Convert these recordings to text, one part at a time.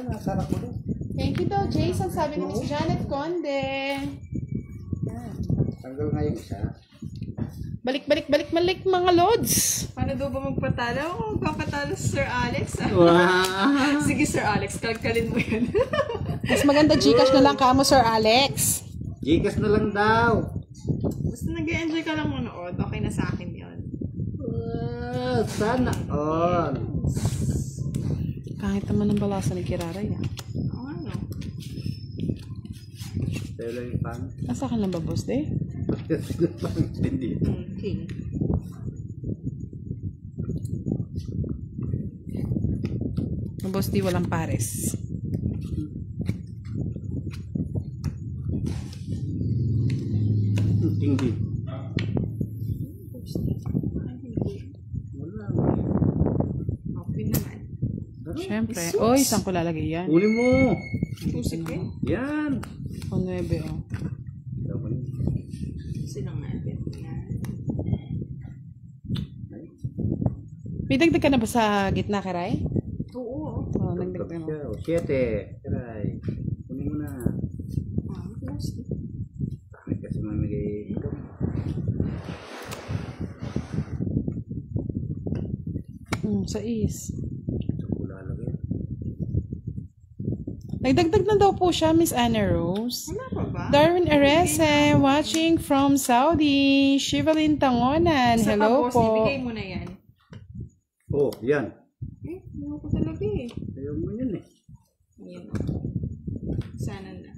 nasarap mo doon. Thank you daw, Jason. Sabi ni Miss Janet Conde. Tanggal nga yung isa. Balik mga lods. Paano daw ba magpatalo? Kung magpapatalo si Sir Alex. Wow. Sige, Sir Alex, kalkalin mo yan. Mas maganda Gcash na lang kamo, Sir Alex. Gcash na lang daw. Basta nag-enjoy ka lang manood, okay na sa akin yun. Sana all. Kahit naman ang balasa ni Kiraray. Oo, ano? Sa'yo lang yung pang. Nasa akin lang ba, boss, de? Hindi. King. Ang boss, di walang pares. Hindi. Okay naman. Siyempre. Oy, saan ko lalagay yan? Uli mo. Pusik eh. Yan. O 9, oh. Silang natin. May dagdag ka na ba sa gitna, Karay? Oo. Oo, nagdagdag mo. 7. Karay. Kunin mo na. Bakit kasi mamigay ito? Sa is. Ito ko lalagay. Nagdagdag na daw po siya, Miss Anna Rose. Wala pa ba? Darwin Arese, watching from Saudi. Shivalin Tangonan, Sa hello boss, po. ibigay mo na yan. Oh, yan. Ayaw ko talaga eh. Ayaw mo yun eh. Ayan. Sana na.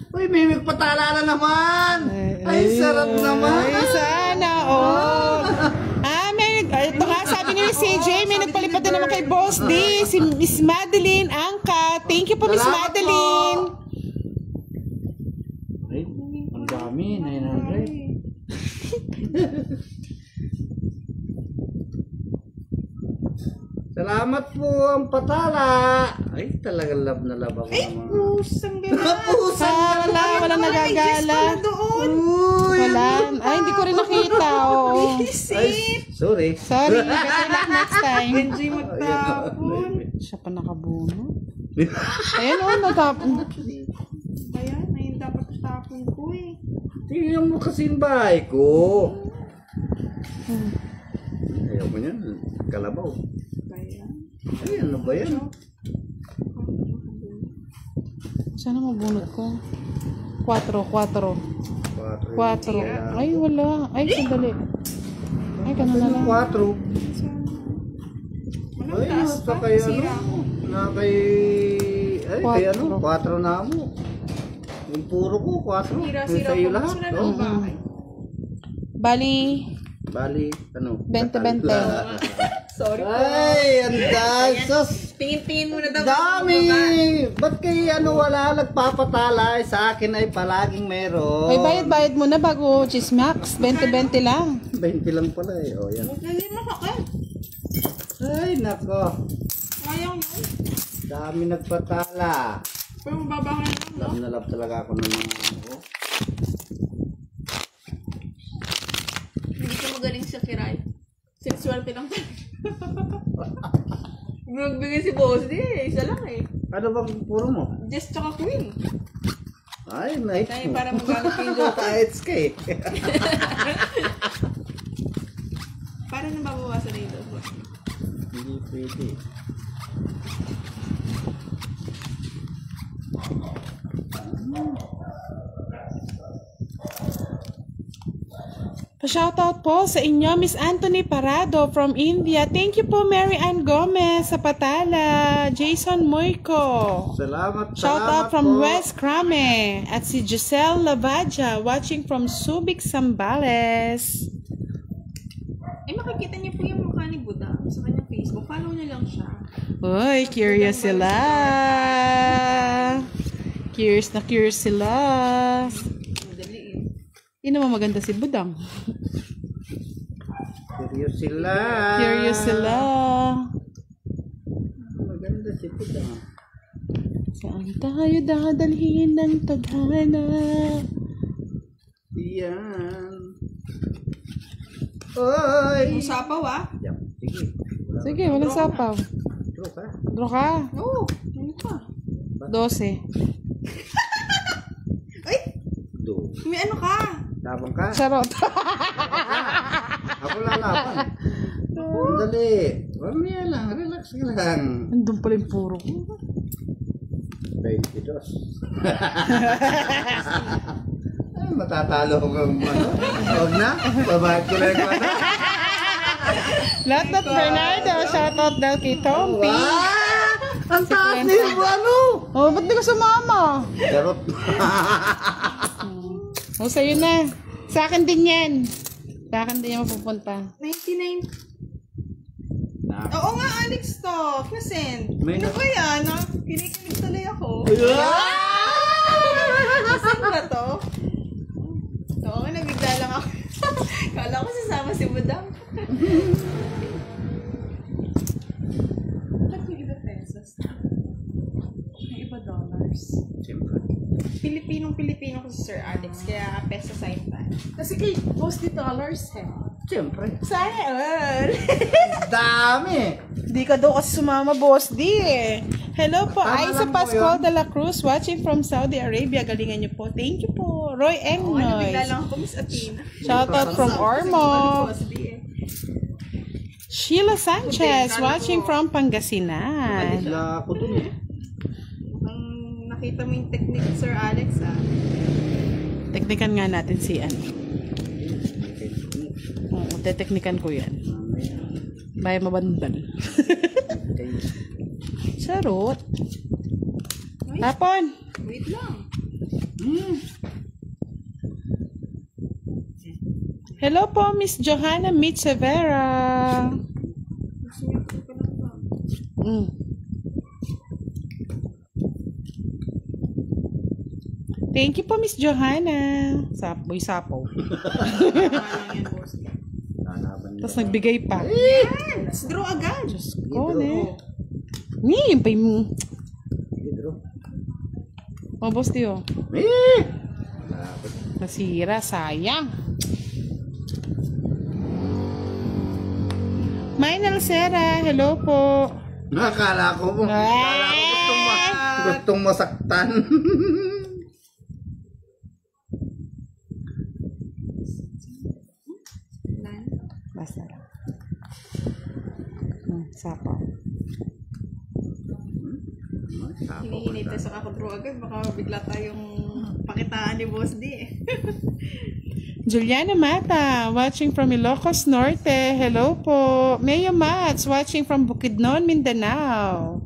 Uy, may magpatala na naman! Ay, sarap naman! Ay, sana, oh. Ito nga, sabi ni CJ, may nagpalipat na naman kay Boss D, si Miss Madeline Angka. Thank you po, Miss Salamat Madeline. Ay, ang dami, 900. Salamat po ang patala. Ay, talagang love na love ako naman. Pusang gano'n. Wala nagagala. Uy, Wala. Ay, hindi ko rin nakita, oo. ay, sorry. Sorry, better luck next time. Enjoy magtapon. Siya pa nakabuno. Ayan, oh, natapon. Kaya, ayun dapat tapon ko eh. Tingnan mo kasi yung bahay ko. Ayaw mo yan, kalabaw. Kaya. Ay, ano ba yan? Sana mabunot ko. 4. Ay, wala. Ay, sandali. Ay, ganun na lang. 4. Walang Ay, taas nasa pa. kay ano? Sira ko. Na kay... Ay, kay ano? 4 na mo. Yung puro ko, 4. Sira-sira Sa'yo ko. lahat. Sila na Oh. ang bahay. Bali, ano? 20-20. Sorry po. Ay, ang dasos. Tingin-tingin muna daw. Dami! Ba't kay ano wala nagpapatala? Sa akin ay palaging meron. Ay, bayad mo na bago Chismax. 20-20 lang. 20 lang pala eh. O, yan. Hindi masakit. Ay, nako. Ayaw yun. Dami nagpatala. Pero mababangan lang, no? Love na love talaga ako ng mga ano ko. Hindi ka magaling sa kiray. Sexuality lang talaga. Nagbigay si Boss D eh. Isa lang eh. Ano bang puro mo? Just tsaka queen. Ay, nice Kaya mo. para magamit ko yung joke. Kahit ka eh. Para nababawasan na yung joke. Hindi pwede. Pa-shoutout po sa inyo, Miss Anthony Parado from India. Thank you po, Mary Ann Gomez sa Patala. Jason Moico. Salamat, Shoutout from West Crame. At si Giselle Lavaja watching from Subic, Zambales. Eh, makikita niyo po yung mukha ni Buddha sa kanyang Facebook. Follow niyo lang siya. Uy, curious sila. Curious sila. Madali eh. Hindi naman maganda si Budang. Curious sila. Curious sila. Maganda si Puda. Saan tayo dadalhin ng tadhana? yan. Oy! Yung sapaw ah. Yan, sige. Sige, walang sapaw. Draw ka. Draw ka. Oo, ano pa? 12. Ay, Do. may ano ka? Labang ka. Charot. Ako lalaban. Dali. Mamaya lang. Relax ka lang. Andun pala yung puro ko. 22. Ay, matatalo ko kung ano. Huwag na. Babayad ko lang yung ano. Lahat Bernardo. Shoutout daw kay Tompi. Wow! Ang taas niyo mo ano? Oh, ba't di ka sumama? Charot. Oh, sa'yo na. Sa akin din yan. Sa akin din yan mapupunta. 99. Na. Oo nga, Alex to. Nasend. May Ano na- ba yan? Kinikilig tuloy ako. Nasend ba to? Oo nga, nabigla lang ako. Kala ko sasama si Budang. Bakit yung iba pesos? Yung iba dollars. Siyempre. Pilipinong-Pilipino ko si Sir Alex, kaya peso sign tayo. Kasi kay mostly dollars eh. Siyempre. Sayang! Dami. Di ka daw kasi sumama, boss. Di eh. Hello po, Tama Aiza lang po Pascual yun. de la Cruz watching from Saudi Arabia. Galingan niyo po. Thank you po. Roy Oo nga, nabigla Engnoy. lang ako, Miss Athena. Shoutout from Ormo. eh. Sheila Sanchez watching from Pangasinan. Sila ako dun eh. Mukhang nakita mo yung technique ni Sir Alex, ah. Teknikan nga natin si ano. Oo, teteknikan ko yan. Baya mabandal. Charot. Ay, Tapon. wait lang. Hello po, Miss Johanna Mitsevera. Gusto niyo ko pa lang ba? Thank you po, Miss Johanna. Sapoy, sapo. Lang yan, boss. Lalaban nila. Tapos nagbigay pa. Let's draw agad. Diyos ko, ne. Ni, yung pa yung... Sige, draw. Oh, boss, tiyo. Eh! Malapit. Nasira, sayang. Maynel Sera, hello po. Nakakala ko gustong masaktan. Basta lang. Sapaw. Hinihinay tayo sa ako draw agad. Baka bigla tayong pakitaan ni Boss D eh. Juliana Mata, watching from Ilocos Norte. Hello po. Mayo Mats, watching from Bukidnon, Mindanao.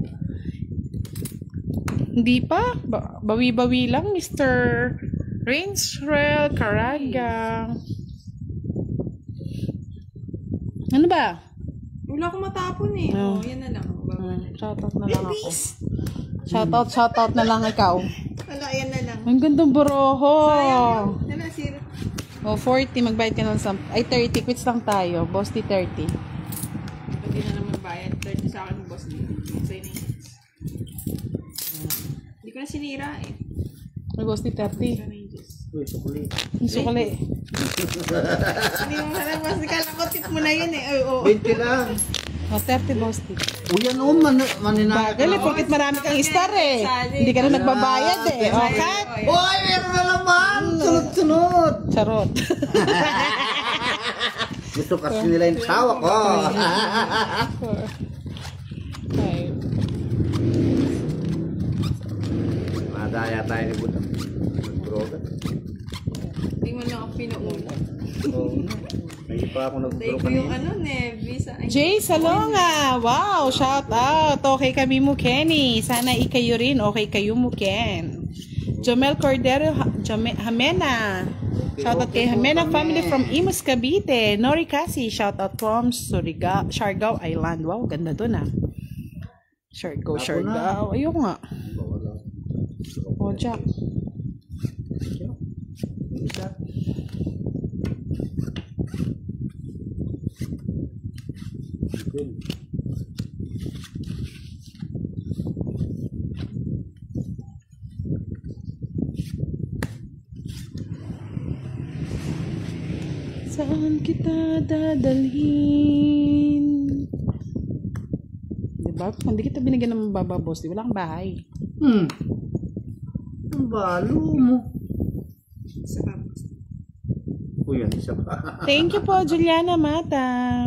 Hindi pa. Bawi-bawi lang, Mr. Rainsrel Caraga. Ano ba? Wala akong matapon eh. Oh. Oh, yan na lang. Baba na. Shoutout na lang ako. Please. Shoutout na lang ikaw. Wala, yan na lang. Ang gandang boroho. Sayang. Yan na, zero. Oh, 40, magbayad ka ng 10. Ay, 30. Quits lang tayo. Boss, 30. Hindi na naman bayad. 30 sa akin, Boss D. Sa'yo na yun. Hindi ko na sinira eh. May boss, 30. Sa'yo na yun, Diyos. Uy, sukuli. Ang sukali. Hindi mo na Boss D. Kala ko tip mo na yun eh. Ay, oo. 20 lang. Oh, 30, boss. Uy, ano, maninaka. Bagal eh, porkit marami kang star eh. Hindi ka na nagbabayad eh. Oh, cut. Uy, meron na naman! Sunod-sunod! Charot. Gusto kasi nila yung tawa ko. Five. Madaya tayo ni Budang. Nag-droga. Hindi mo lang ako pinuuna. Oo. Hindi pa ako Tayo nag-droga ko yung kanina. Visa. Ay, Jay Salonga. Wow, shout out. Okay kami mo, Kenny. Sana ikayo rin. Okay kayo mo, Ken. Jomel Cordero Hamena. Shout out kay Hamena family from Imus, Cavite. Nori Kasi, shout out from Siargao Island. Wow, ganda dun ah. Siargao. Ayun nga. Wala. Oh, Jack. Isa. Good. Saan kita dadalhin? Diba? Kung di kita binigyan ng baba, boss, di wala kang bahay. Ang balo mo. Sarap. Uy, yan, isa pa. Thank you po, Juliana Mata.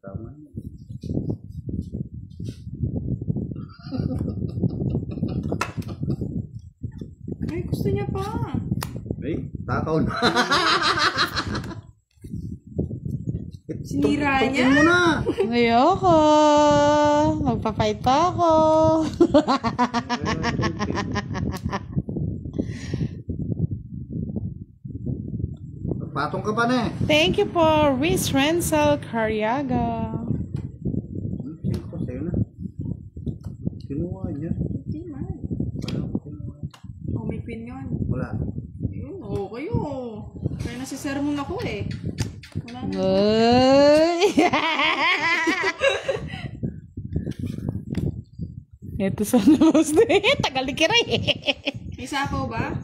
Tama. Ay, gusto niya pa. Ay, takaw na. Sinira Tukin niya. mo na. Ayoko. Magpa-fight pa ako. Patong ka pa na eh. Thank you po, Riz Renzel Cariaga. Sino sa'yo na? Kinuha niya. Hindi man. Wala ko kinuha. Oh, may queen yun. Wala. Yun, oh, kayo. Kaya nasisermon ako eh. Wala na. Uy! Ito sa nose na eh. Tagal ni Kiray eh. May sapaw ba?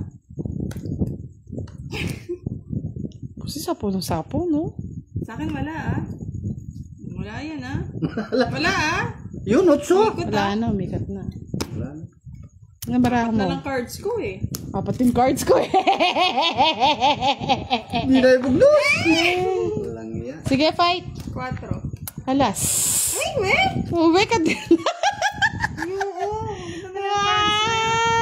Kasi sapo ng sapo, no? Sa akin wala ah. Wala yan ah. Wala ah. Yun, otso. Ikot Wala ah. na, umikat na. Wala na. Ang baraha mo? Na lang cards ko eh. Apat yung cards ko eh. Hindi na ibugnos. Walang iya. Sige, fight. 4. Alas. Ay, wait! Uwi ka din. Oo. Maganda na yung cards.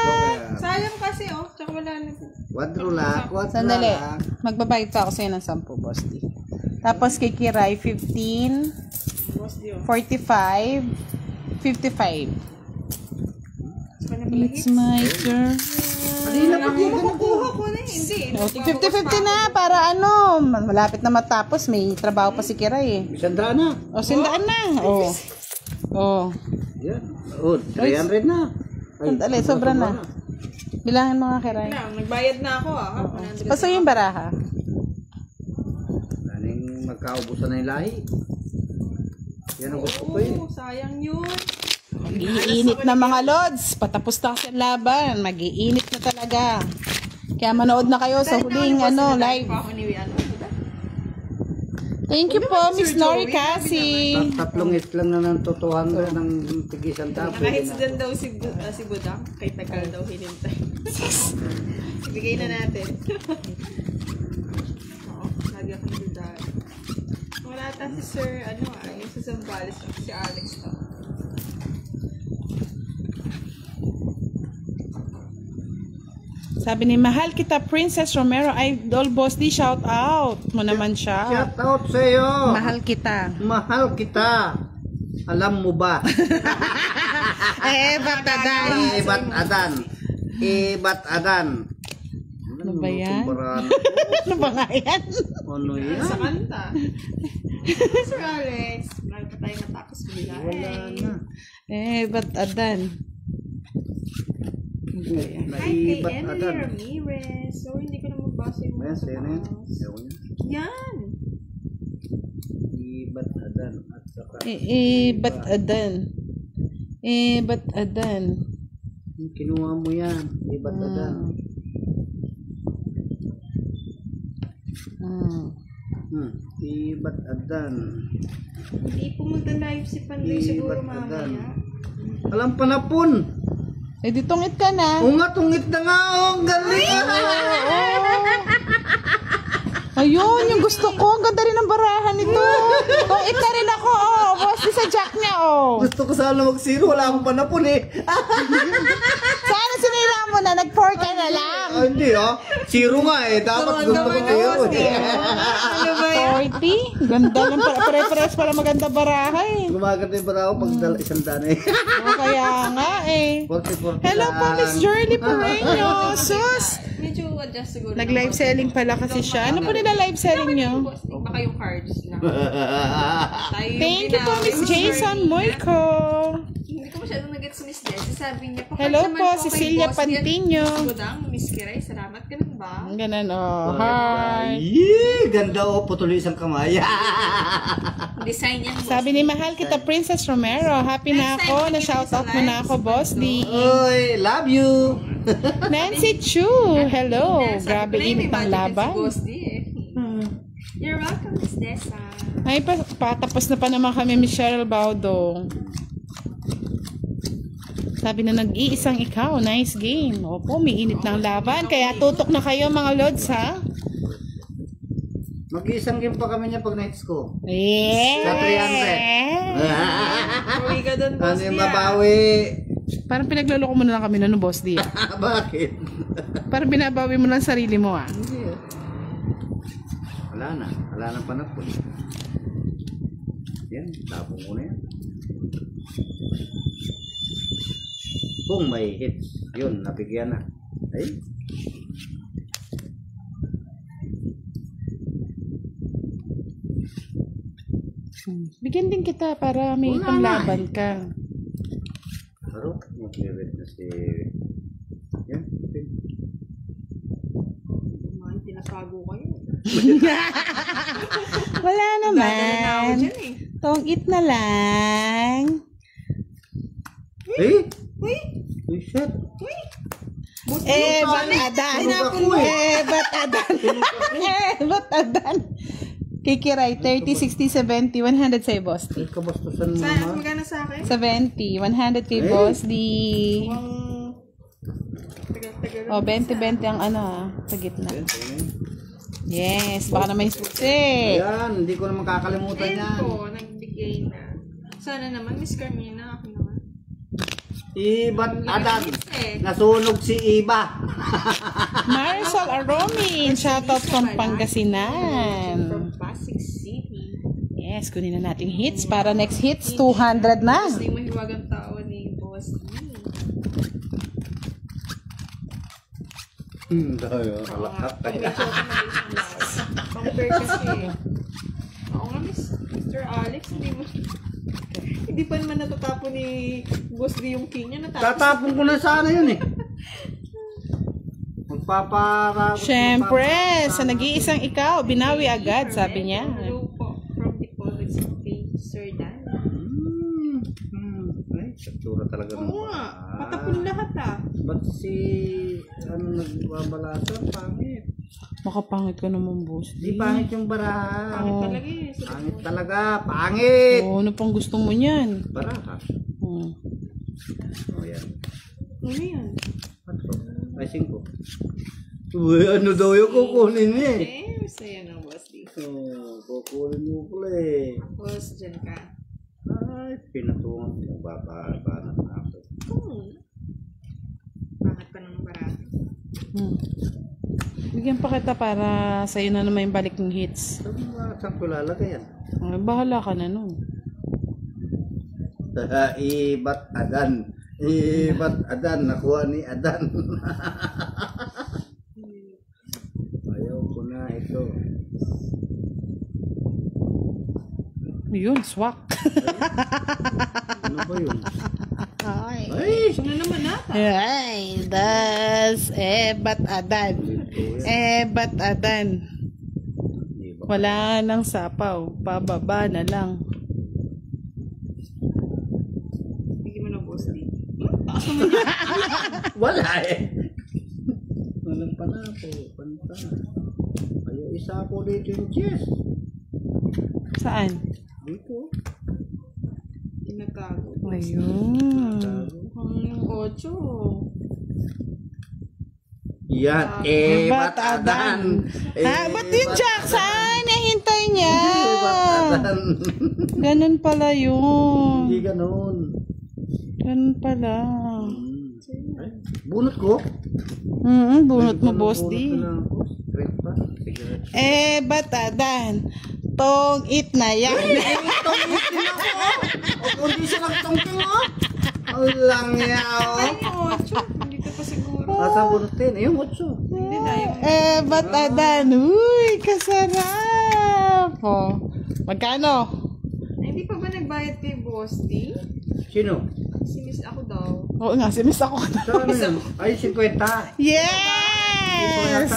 Kaya, Sayang kasi oh. Tsaka wala na. Quadro lang. Quadro Sandali. lang. Magbabayad pa ako sa'yo ng 10, boss D. Tapos kay Kiray, 15, Boss Dio. 45, 55. Sa kanya pala It's my turn. Kanina pa di ka Makukuha ko na eh. Hindi. 50-50 na para ano, malapit na matapos. May trabaho pa si Kiray eh. Isandra na. O, sindaan na. O. O. Yan. Oh, 300 na. Sandali, sobra na. Bilangin mo nga, Kiray. Nagbayad na ako ah. Paso yung baraha. Naning magkaubusan na yung lahi. Yan ang gusto ko eh. Oo, sayang yun. Mag-iinit na mga lods. Patapos na kasi ang laban. Mag-iinit na talaga. Kaya manood na kayo sa huling live. Pa ako ni ano. Thank you po, Miss Nori Cassie. Tatlong hit lang na ng totohan ng tigisan tapo. Nakahits din daw si Budang. Kay tagal daw hinintay. Ibigay na natin. Oo, lagi ako nagdadaan. Wala ata si Sir, yung sa Zambales, si Alex to. Sabi ni, mahal kita, Princess Romero Idol Boss D, shout out mo naman siya. Shout out sa iyo. Mahal kita. Mahal kita. Alam mo ba? Ba't adan? Ibat adan. Ibat adan. Ano ba yan? Tumbaran. Ano ba nga yan? Ano yan? Sa kanta. Sir Alex, lagi pa tayo natapos bigla. Wala na. Ba't adan? Hi kay Naibat Emily adan. Ramirez. So, hindi ko na magbasa yung mga Ayan, sa'yo na yan. tapas. Ayaw niya. Yan. Ibat adan. At saka. Ba't adan? Ba't adan? Kinuha mo yan. Ibat adan. Ibat adan. Hindi pumunta live si Pandoy siguro mamaya. Alam pa na pun. Di tungit ka na. O nga, tungit na nga. Oh, galing. Ayun, yung gusto ko. Ang ganda rin ng barahan nito. Tungit na rin ako. Boss, sa jack niya, Gusto ko sana mag-zero. Wala akong panapon eh. Sana sinira mo na. Nag-4 ka na lang. Hindi zero nga eh. Dapat gusto ko zero eh. Ano ba yan? 40? Ganda lang. Pare-pares para maganda baraha eh. Gumaganda yung para ako pag isang daan eh. Kaya nga eh. 40-40 Hello po, Miss Journey Pereño. Sus! Medyo adjust siguro. Nag-live selling pala kasi siya. Ano po nila live selling nyo? Baka yung cards na. Tayo yung Thank you po, ginamit. Miss Jason Moico. Hindi ko masyadong nag-gets Miss Miss Jessie, sabi niya, Hello naman po, kay Cecilia Boss Dian, Pantinyo. Budang, Miss Kiray, salamat. Ganun ba? Ganun, oh. Hi. Yee, ganda oh, putuloy isang kamay. Design yan, Boss Sabi ni Mahal kita, Princess Romero. Happy na Next time, ako. bigyan Na-shoutout kita mo sa na ako, Boss D. Oy, love you. Nancy Chu. Hello. Sabi Grabe ko na yun, init may ng budget laban. Si Boss D eh. You're welcome, Miss Dessa. Ay, patapos na pa naman kami, Miss Cheryl Baudo. Sabi na nag-iisang ikaw. Nice game. Opo, may init ng laban. Kaya tutok na kayo, mga lods, ha? Mag-iisang game pa kami niya pag nights ko. Yeah. Sa 300. Uwi ka doon, Boss Ano D. yung mabawi? Parang pinagloloko mo na lang kami na no, Boss D. Bakit? Parang binabawi mo lang sarili mo, ah. Hindi ah. Wala na. Wala na panapon. Yan, tapong mo na yan. Kung may hits, yun, nabigyan na. Ay. Bigyan din kita para may Wala panglaban ka. Pero, mag-level na si... Yan, okay. Mga tinasago kayo. Wala Dadala na ako naman. dyan eh. Tong it na lang. Eh? Uy! Uy, shit. Uy! Ba't adan? Tinapon mo Ba't adan? Ba't adan? Kikiray, 30, 60, 70, 100 sa'yo, Boss D. Ay, kabastusan mo Saan? ha. Magkano sa akin? 70, 100 kay Boss D. Mukhang... Tagal-tagal. Oh, 20-20 ang ano, sa gitna. Yes, baka naman yung susi. Ayan, hindi ko naman kakalimutan Ayun yan. po, nagbigay na. Sana naman, Miss Carmina, ako naman. Iba't adan. Eh. Nasunog si Iba. Marisol Aromin, shoutout from From Pangasinan. Pasig City. Yes, kunin na natin hits para next hits, 200 na. Gusto yung mahiwagang tao ni Boss D. Tayo, alakat Pag tayo. may choco na din siyang lahat. Compare kasi. Oo nga, Mr. Alex, hindi pa naman natatapon ni Boss D yung king niya. Tatapon ko na sana yun eh. Magpapara. Siyempre, sa nag-iisang ikaw, binawi agad, sabi niya. Hello po, from the college kay Sir Dan. Ay, saktura talaga ng Oo nga, patapon lahat ah. Ba't si, ano, nagbabalatan? Pangit. Makapangit ka naman, Boss Di D. pangit yung baraha. Pangit talaga eh. Pangit talaga, pangit! Oh, ano pang gusto mo niyan? Baraha. Oh. O yan. Ano yan? Patro. Ay, 5. Uy, ano daw yung kukunin niya eh? Eh, masaya na Boss D. Oh, kukunin mo pala eh. Boss, dyan ka. Ay, pinatungan ko. Baba na ako. Pangit pa ng barato. Bigyan pa kita para sa'yo na naman yung balik ng hits. Saan ko lalagay yan? Ay, bahala ka na nun. Iba't adan. Iba't adan. Nakuha ni Adan. Ayaw ko na ito. Yun, swak. Ano ba yun? Ay. Ay! Ano naman nata? Ay, das, ba't adan? Ba't adan? Wala nang sapaw, pababa na lang. Bigyan mo na Boss D. Wala eh. Walang panapo. Panta. Kaya isa ko dito yung chess. Saan? Dito. Hindi nagkago. Ayun. Mukhang yung 8. Yan. Ba't adan? Ba't yung Jackson? Nahintay niya. Ba't adan? Ganun pala yun. Hindi ganun. Ganun pala. Ay, bunot ko? Bunot mo, Boss D. Bunot ko na ako. Straight pa. Cigarette. Ba't adan? Tong it na yan. Tongkin ako. O kung di siya nagtongkin mo. Ang lang yaw. Ay, yung 8. Hindi pa siguro. Nasa bunutin. Ayun, 8. Hindi tayo. Ba't adan? Uy, kasarap. Oh. Magkano? Ay, hindi pa ba nagbayad kay Boss D? Sino? Si Miss ako daw. Oo nga, si Miss ako. Saan yun? Ay, 50. Yes!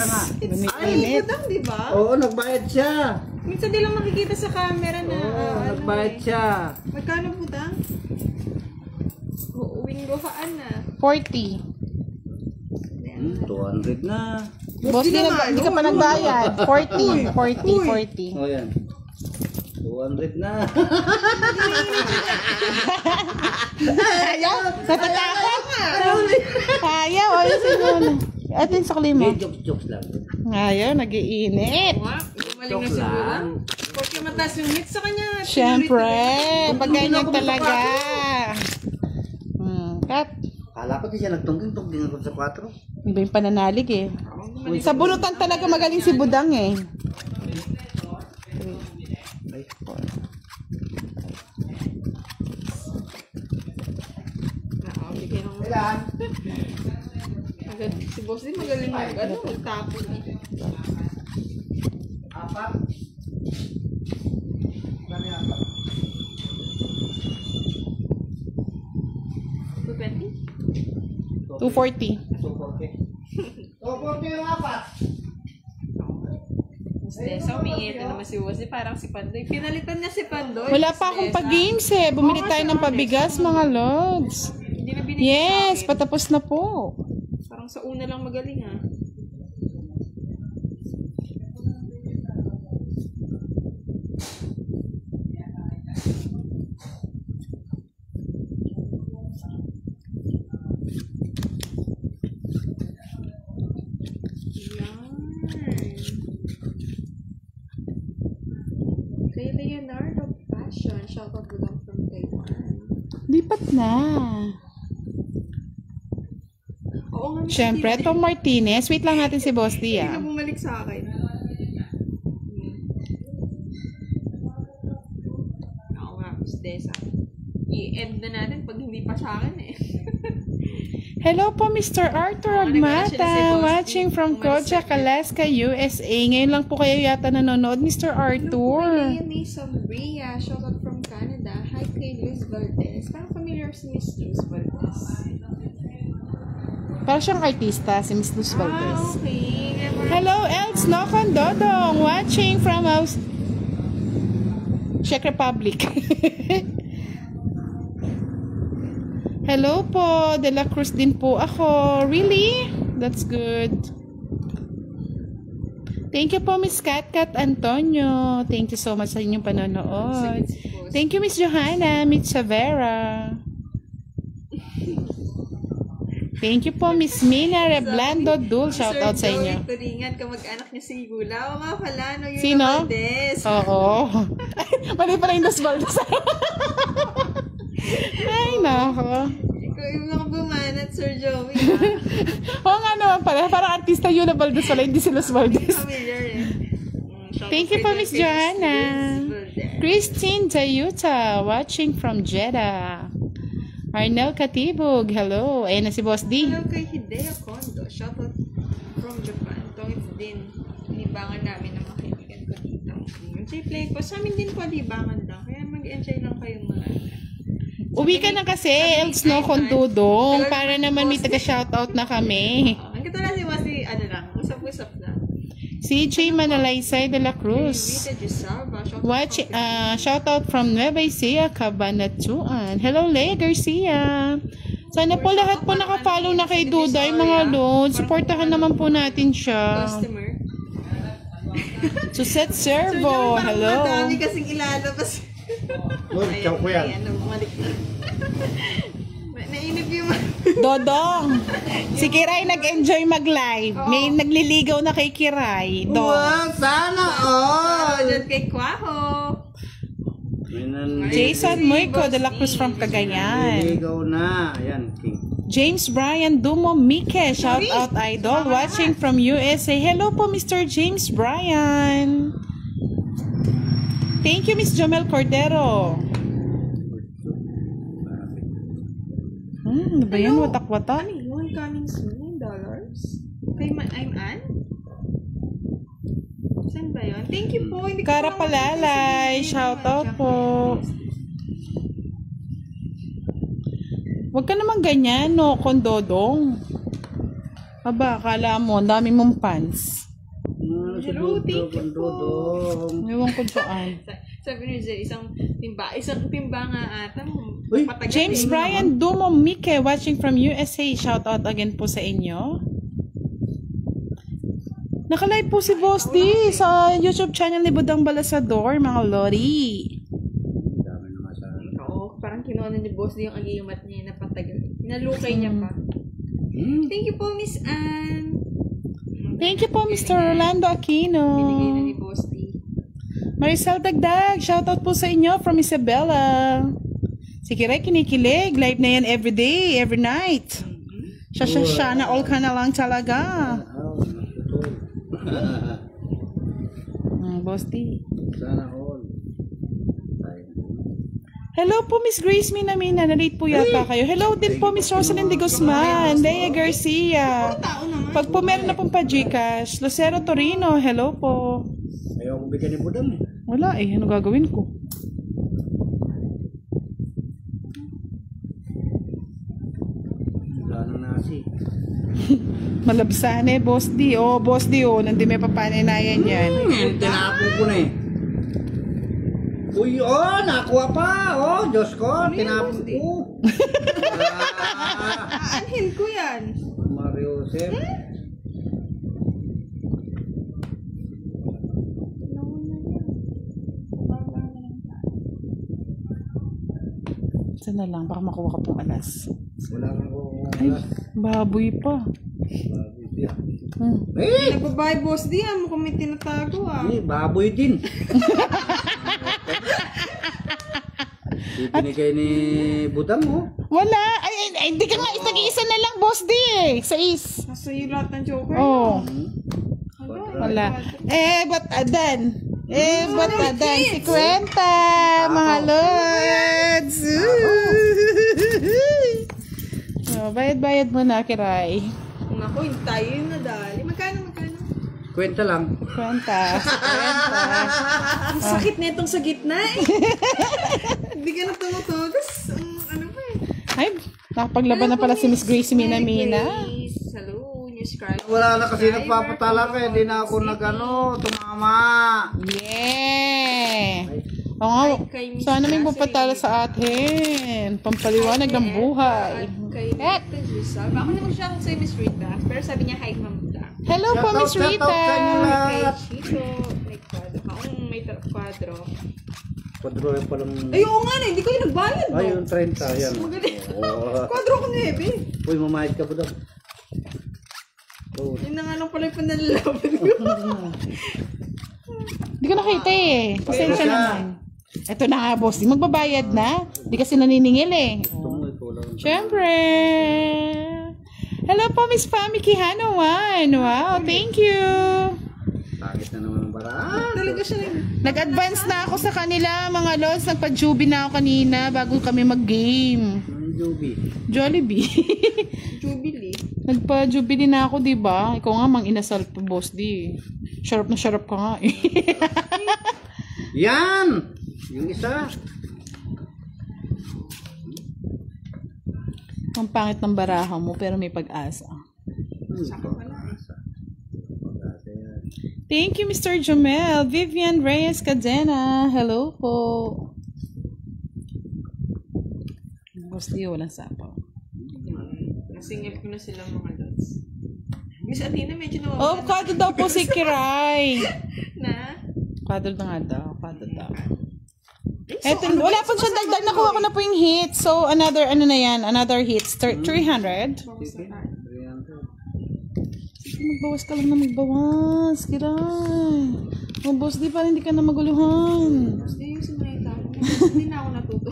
Ay, budang, di ba? Oo, nagbayad siya. Minsan di lang makikita sa camera na, Oo, nagbayad siya. Magkano budang? Uuwing gohaan na. 40. 200 na. Boss, di ka pa nagbayad. 40. 40. O yan. 200 na. Ayaw? Natatakot? Ayaw, ayusin mo na. Atin sa klima. Jokes lang. Ayaw, nag-iinit. Gumaling na si budang. Porque mataas yung hit sa kanya. Siyempre, pag ganyan talaga. Kat, Kala ko di siya nagtungging-tungging ako sa 4. iba yung pananalig eh. Sa bulutan talaga magaling si Budang eh. Bigyan ng agad. Si boss din magaling mag magtapon. 4. 240. 240 yung 4. So, umiinit na naman si boss. Parang si Pandoy. Pinalitan niya si Pandoy. Wala pa akong pag-games eh. Bumili tayo ng pabigas mga lods. Hindi na binigay Yes, sa akin. patapos na po. Parang sa una lang magaling ah. Kay Leonardo Passion, shoutout mo lang from Taiwan. Lipat na. Oo nga, Miss Siyempre, Steve. Tom Martinez. Wait lang natin si Boss D Hindi ah. ka bumalik sa akin. Oo nga, Miss Desa. I-end na natin pag hindi pa sa akin eh. Hello po, Mr. Arthur Agmata, watching from Kojak, Alaska, USA. Ngayon lang po kayo yata nanonood, Mr. Arthur. Leonie Sombria, shoutout from Canada. Hi kay Luz Valdez. Parang familiar si Miss Luz Valdez. Parang siyang artista, si Miss Luz Valdez. Okay. Hello, Els Nokon Dodong, watching from Czech Republic. Hello po, De La Cruz din po ako. Really? That's good. Thank you po, Miss Kat Antonio. Thank you so much sa inyong panonood. Thank you, Miss Johanna, Miss Savera. Thank you po, Miss Mina Reblando Dul. Shout out sa inyo. Sir Joey Turingan, kamag-anak niya si Gula. O nga pala, no, yung Sino? Valdez. Oo. Mali pala yung Dos Baldos. Ay, nako. Ikaw yung mga bumanat, Sir Joey. Oo nga naman pala. Parang artista yun na Baldos pala, hindi si Los Baldos. Familiar eh. Thank you po, Miss Joanna. Christine Jayuta, watching from Jeddah. Arnel Katibog, hello. Ayan na si Boss D. Hello kay Hideo Kondo. Shoutout from Japan. Tongits din. Libangan namin ng mga kaibigan ko dito. Yung play ko, sa amin din po libangan lang. Kaya mag-enjoy lang kayong mga... Uwi ka na kasi, Els no, Kondudong. Para naman may taga-shoutout na kami. Ang katulad si Wasi, ano lang, usap-usap lang. CJ Manalaysay de la Cruz. Vita Gisalva. Watch, shoutout from Nueva Ecija, Cabanatuan. Hello, Lea Garcia. Sana po lahat po nakafollow na kay Duday, mga load. Supportahan naman po natin siya. Customer. Suset Servo, hello. Madami kasing ilalabas. Lord, chow ko yan. Ayan, bumalik na. Nainip yung... Dodong, si Kiray nag-enjoy mag-live. May nagliligaw na kay Kiray. Wow, sana all! Dyan kay Kwaho. Jason Moico de la Cruz from Cagayan. Niligaw na. Ayan, King. James Brian Dumo Mike, shout out idol, watching from USA. Hello po, Mr. James Brian. Thank you, Miss Jomel Cordero. Ano ba yan? Watak-watak? Ano yun? Coming soon? $9? Kay I'm Ann? Saan ba yun? Thank you po. Hindi ko Kara pa Palalay, shout out po. Huwag ka naman ganyan, no, kondodong. Aba, akala mo, ang dami mong pants. Hello, thank you po. Ewan ko saan. Sabi ni Jay, isang timba nga ata. Uy, James Brian Dumo Mike, watching from USA. Shout out again po sa inyo. Nakalive po si Boss D sa YouTube channel ni Budang Balasador, mga lori. Dami naman sa Oo, parang kinuha na ni Boss yung agimat niya na patagal. Nalukay niya pa. Thank you po, Miss Anne. Thank you po, Mr. Rolando Aquino. Binigay na ni Boss D. Maricel Dagdag, shoutout po sa inyo from Isabela. Si Kiray kinikilig, live na yan every day, every night. Siya na all ka na lang talaga. Boss D. Sana all. Hello po, Miss Grace Minamina. Na-late po yata kayo. Hello din po, Miss Rosalind de Guzman. Lea Garcia. Pag po meron na pong pa-Gcash. Lucero Torino, hello po. Ayaw ko bigyan ni Budang eh. Wala eh, ano gagawin ko? Wala nang nasi. Malabsan eh, Boss D. Oh, Boss D, oh. Nandi may papaninayan yan. Tinapon ko na eh. Uy, oh, nakuha pa. Oh, Diyos ko, tinapon ko. Aanhin ko yan. Mario Joseph. Isa na lang, baka makuha ka pong alas. Wala kang Ay, baboy pa. Eh, Nagbabayad, Boss D, mo kung may tinatago baboy din. Binigay ni Budang oh. Wala. Ay, hindi ka nga, nag-iisa na lang, Boss D eh. Sa is. Nasa iyo lahat ng joker. Oh. Ano? Wala. Ba't adan? Ba't adan? Si Kwenta, mga lords. Bayad-bayad mo na, Kiray. Naku, hindi tayo yun nadali. Magkano? Kwenta lang. Kwenta. Ang sakit na itong sa gitna eh. Hindi ka na tumutugas. Ano ba eh? Ay, nakapaglaban na pala si Miss Gracie Minamina. Hello, News Card. Wala na kasi nagpapatala kaya hindi na ako tumama. Yeah! Oo nga, sana may papatala sa atin. Pampaliwanag ng buhay. Kay Rita Giselle. Ako na mag-shout sa Miss Rita. Pero sabi niya, hi, Ma'am Da. Hello po, Miss Shout out Rita. sa inyo Kay lahat. Chito. May kwadro. Akong may kwadro. Kwadro yung palang... Ay, oo nga na. Hindi kayo nagbayad, no? Ay, yung 30. Yan. Magaling. Oh. Kwadro ko na eh, Uy, mamayad ka po daw. Oh. Yun na nga lang pala yung panalalaban ko. Hindi ko nakita eh. Pasensya naman. Ito na nga, boss. Magbabayad na. Hindi kasi naniningil eh. Siyempre. Hello po, Miss Pami Kihanawan. Wow, thank you. Takit na naman ang baraan. Talaga siya rin. Nag-advance na ako sa kanila, mga lods. Nagpa-jubi na ako kanina bago kami mag-game. Ang Joby. Jollibee. Jubilee. Nagpa-jubilee na ako, diba? Ikaw nga, mang inasal po, boss, di. Sharap na sharap ka nga, eh. Yan! Yung isa. Ang pangit ng baraha mo, pero may pag-asa. Thank you, Mr. Jomel. Vivian Reyes Cadena. Hello po. Boss, di, walang sapaw. Nasingil ko na sila mga lods. Miss Athena, medyo Oh, nawawala. kado daw po si Kiray. Na? Kado na nga daw. Kado daw. Eto, wala po siya dagdag. Nakuha ko na po yung hit. So, another, ano na yan? Another hits. 300. Magbawas ka lang na magbawas. Kiray. Oh, boss, di pa hindi ka na maguluhan. Gusto yung sumayta ako. Hindi na ako natuto.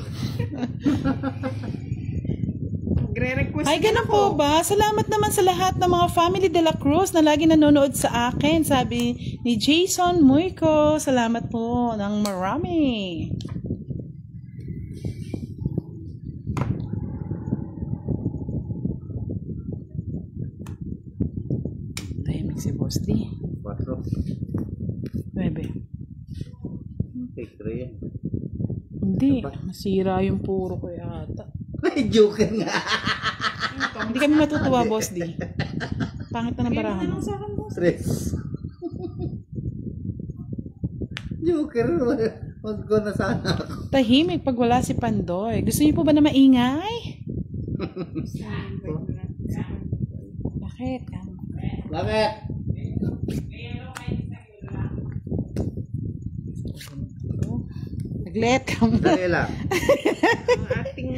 Nagre-request Ay, ganun po ba? Salamat naman sa lahat ng mga family de la Cruz na lagi nanonood sa akin. Sabi ni Jason Muyko. Salamat po ng marami. Tahimik si Boss D. 4. 9. Take 3 yan. Hindi. Masira yung puro ko yata. May joker nga. Hindi kami matutuwa, Boss D. Pangit na ng Bigay mo na barahan. lang sa akin, boss. Tres. Joker. Wag ko na sana ako. Tahimik pag wala si Pandoy. Gusto niyo po ba na maingay? Bakit? Bakit? Naglet ka mo. Dali lang. Ang ating,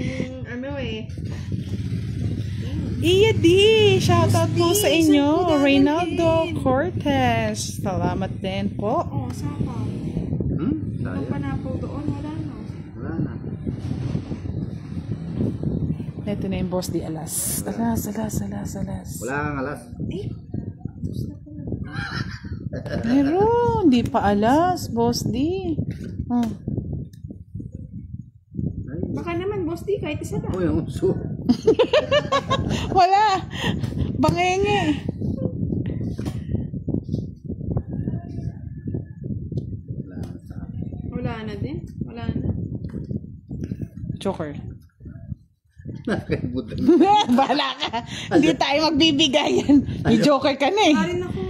Iya di! Shoutout po sa inyo, Reynaldo Cortez. Salamat din po. Oo, saka. Ang Tayo. panapaw doon, wala na. Wala na. Ito na yung Boss D alas. Alas. Wala kang alas. Pero, hindi pa alas, Boss D. Oh. Baka naman, boss, di, kahit isa lang. Uy, ang uso. Wala! Bangenge! Wala na din. Wala na. Joker. Nakaibutan. Bahala ka. Hindi tayo magbibigayan. May Joker ka na eh. Wala rin akong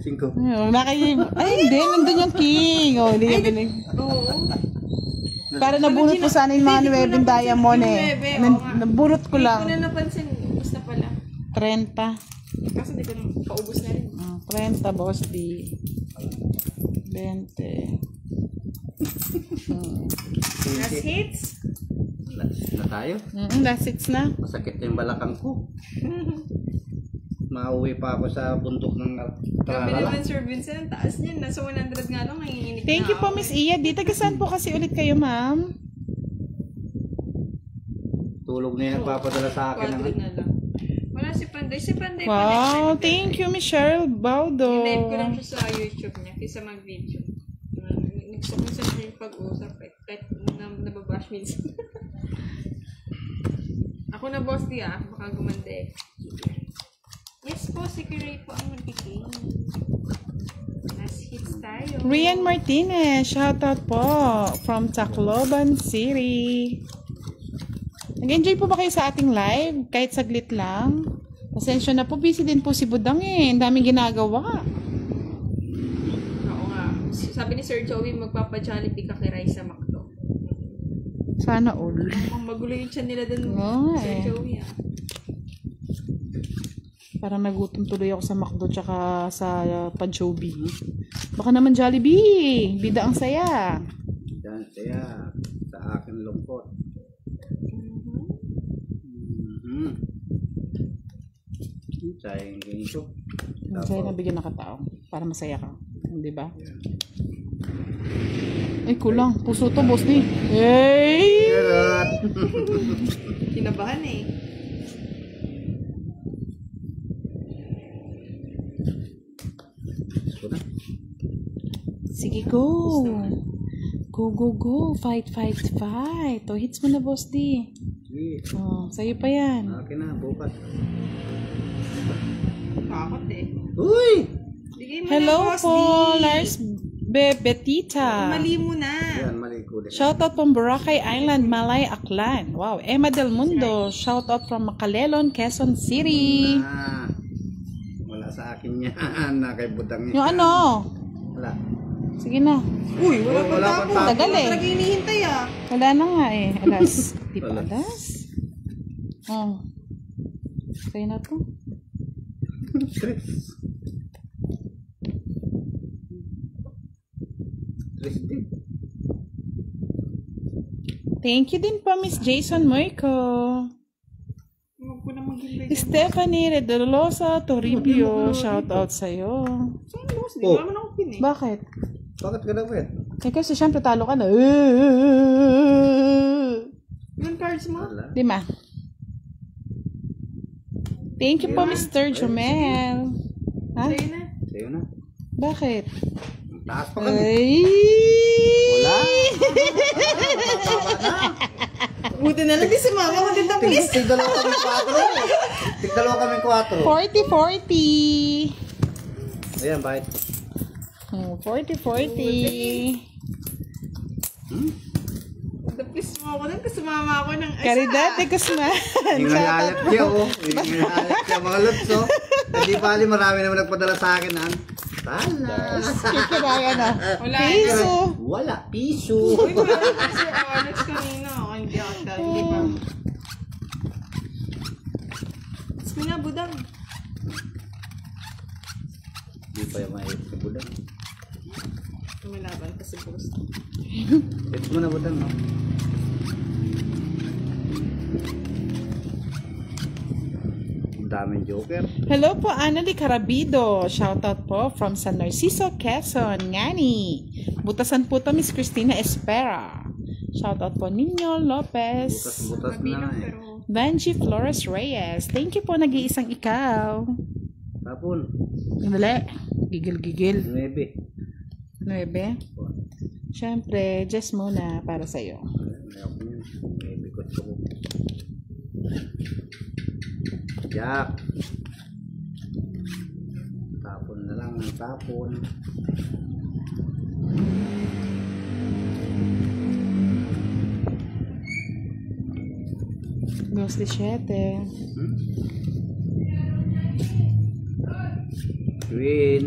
Cinco. Ay, hindi. Nandun yung king. Oh, hindi ka binig. Oo. Para nabunot ko sana yung mga 9 diamond eh. Nabunot ko Hindi ko lang. na napansin. Basta pala. 30. Kasi hindi ko na paubos na rin. 30, Boss D. 20. Last hits? Na tayo. Last hits na. Masakit yung balakang ko. Mauwi pa ako sa bundok ng Grabe Tralala. naman, Sir Vincent. Ang taas niyan. Nasa 100 nga lang. Nanginginig Thank you po, Miss Iya. Di taga saan po kasi ulit kayo, ma'am? Tulog na yung nagpapadala sa akin. Quadrig na lang. Wala si Panday. Si Panday Wow, thank you, Miss Cheryl Baudo. Live ko lang siya sa YouTube niya. Kaysa mag-video. Gusto ko sa siya yung pag-usap. Kahit nababash minsan. Ako na, boss, di baka gumande. Yes po, si Kiray po ang magiging. Last hits tayo. Rian Martinez, shoutout po from Tacloban City. Nag-enjoy po ba kayo sa ating live? Kahit saglit lang. Pasensya na po, busy din po si Budang eh. Ang daming ginagawa. Oo nga. Sabi ni Sir Joey, magpapa-Jollibee ka kay Raisa Macdo. Sana all. Ang magulo yung chan nila dun, Oo, Sir eh. Joey Parang nagutom tuloy ako sa McDo tsaka sa Panchobi. Baka naman Jollibee. Bida ang saya. Yan, kaya sa akin lungkot. Sayang ganito. Ang saya na bigyan ng katao. Para masaya ka. Di ba? Ay, kulang. Puso to, boss ni. Hey! Kinabahan eh. Sige, go. Go. Fight. O, hits mo na, boss di. Sige, Oh, sa'yo pa yan. akin na, bukas. Kakot eh. Uy! Bigay mo Hello na, boss po, D. Lars Betita. Mali mo na. Yan, mali ko din. Shoutout from Boracay Island, Malay, Aklan. Wow, Emma Del Mundo. Shoutout from Macalelon, Quezon City. Wala sa akin yan. Na kay Budang Yung ano? Wala. Sige na. Uy, wala Wala pang pang tapo. tapo. Tagal eh. Talaga hinihintay Wala na nga eh. Alas. Di pa Wala. alas. Oh. Sa'yo na to. Tres. Tres din. Thank you din po, Miss Jason Moico. Huwag ko na maghintay. Stephanie Redolosa Toribio. Shoutout sa'yo. Saan boss? Di Oh. ko naman ako pin eh. Bakit? Bakit ka daw yan? Eh kasi syempre talo ka na. Yung cards mo? Wala. Di ma? Thank you po, Mr. Jomel. Ha? Sa'yo na. Sa'yo na. Bakit? Taas pa kami. Ay! Wala. Buti na lang di si mama mo din please. Tigdalawa kami 4. Tigdalawa kami 4. 40-40. Ayan, bakit? 40-40. The please mo ako dun kasi sumama ako ng isa. Caridad de Guzman. Yung nalayat niya, oh. Yung nalayat niya, mga lods, oh. Hindi bali, marami naman nagpadala sa akin, han. Tala. Kikiraya na. Wala. Piso. Wala, piso. Uy, wala na si Alex kanina. Hindi ako dahil, di ba? Tapos mo na, budang. Hindi pa yung maayos sa budang. Lumalaban pa si Boss. Ito mo na budang, no? Ang daming joker. Hello po, Annalie Carabido. Shoutout po from San Narciso, Quezon. Ngani. Butasan po to, Miss Cristina Espera. Shoutout po, Nino Lopez. Butas-butas na, Mabilang eh. pero... Benji Flores Reyes. Thank you po, nag-iisang ikaw. Tapon. Dali. Gigil-gigil. 9. 9. Siyempre, just muna para sa'yo. Ayaw ko yun. 9 ko ito ko. Jack. Tapon na lang ang tapon. Dos de 7. Queen.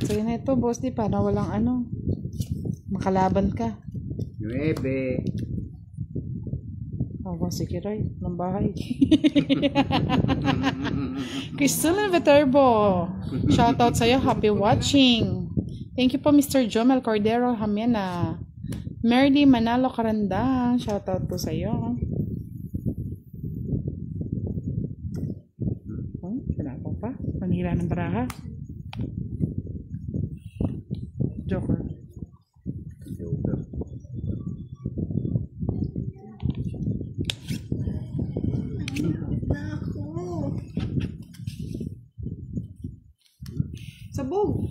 Sa'yo na ito, boss, di para walang ano. Makalaban ka. 9. Ako si Kiroy, ng bahay. Crystal Viterbo. Shoutout sa'yo. Happy watching. Thank you po, Mr. Jomel Cordero Hamena. Merly Manalo Karandang. Shoutout po sa'yo. Oh, pinako pa. Panira ng baraha. Joker. Joker. Sabog!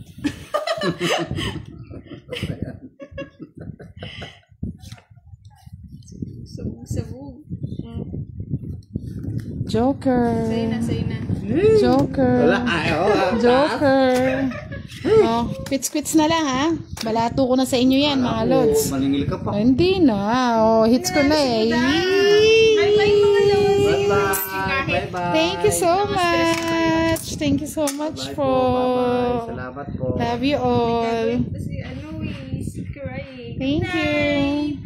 Sabog. Joker. Sa'yo na. Joker. Wala. Ayaw. Joker. Oh, quits na lang ha. Balato ko na sa inyo yan, mga lods. Maningil ka pa. Hindi na. Oh, hits ko na eh. Bye-bye mga lods. Bye-bye. Bye-bye. Thank you so much. Thank you so much Bye po. Bye-bye. Salamat po. Love you all. Kasi ano eh, si Kiray. Thank you.